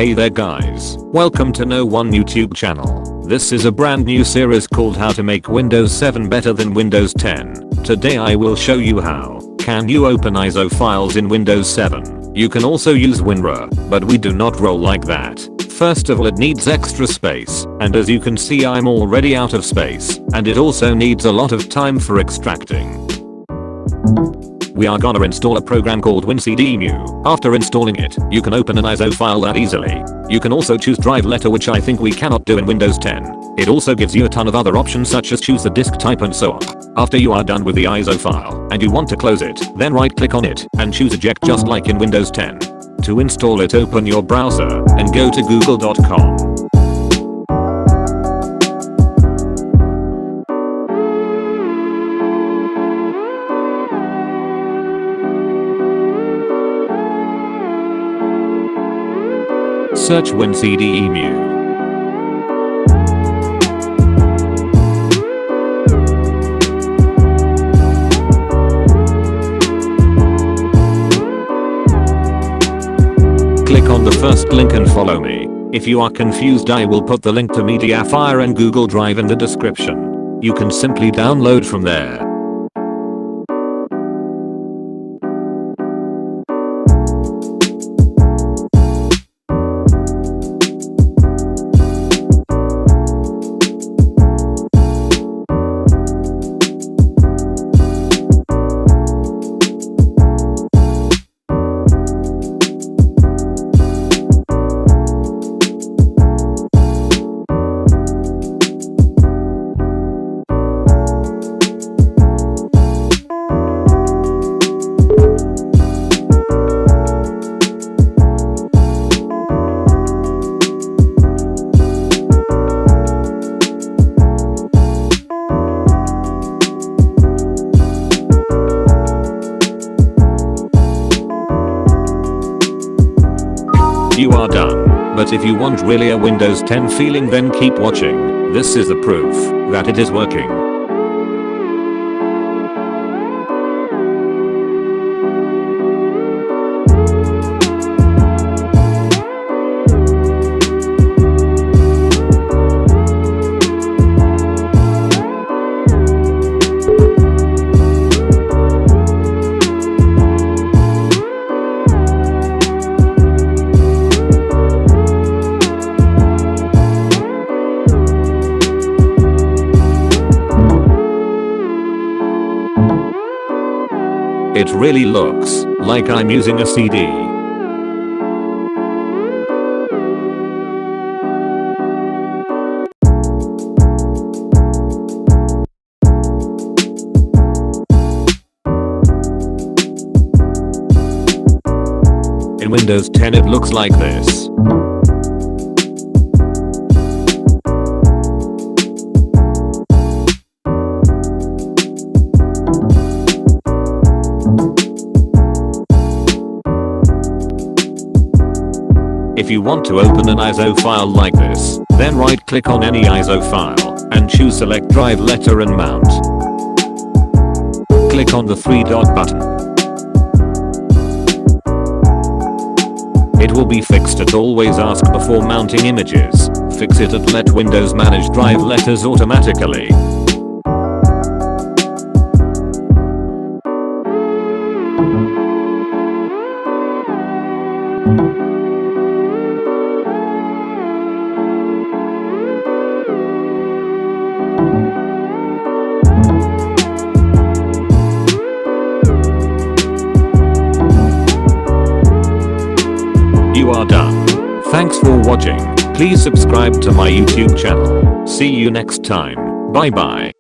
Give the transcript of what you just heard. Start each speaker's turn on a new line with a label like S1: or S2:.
S1: Hey there guys, welcome to No One YouTube channel. This is a brand new series called How to Make Windows 7 Better Than Windows 10. Today I will show you how can you open ISO files in Windows 7. You can also use WinRAR, but we do not roll like that. First of all, it needs extra space, and as you can see I'm already out of space, and it also needs a lot of time for extracting. We are gonna install a program called WinCDEmu. After installing it, you can open an ISO file that easily. You can also choose drive letter, which I think we cannot do in Windows 10. It also gives you a ton of other options such as choose the disk type and so on. After you are done with the ISO file and you want to close it, then right click on it and choose eject just like in Windows 10. To install it, open your browser and go to google.com. Search WinCDEmu. Click on the first link and follow me. If you are confused, I will put the link to Mediafire and Google Drive in the description. You can simply download from there. You are done. But if you want really a Windows 10 feeling, then keep watching. This is the proof that it is working. It really looks like I'm using a CD. In Windows 10 it looks like this. If you want to open an ISO file like this, then right click on any ISO file and choose select drive letter and mount. Click on the 3-dot button. It will be fixed at always ask before mounting images. Fix it at let Windows manage drive letters automatically. You are done. Thanks for watching. Please subscribe to my YouTube channel. See you next time. Bye bye.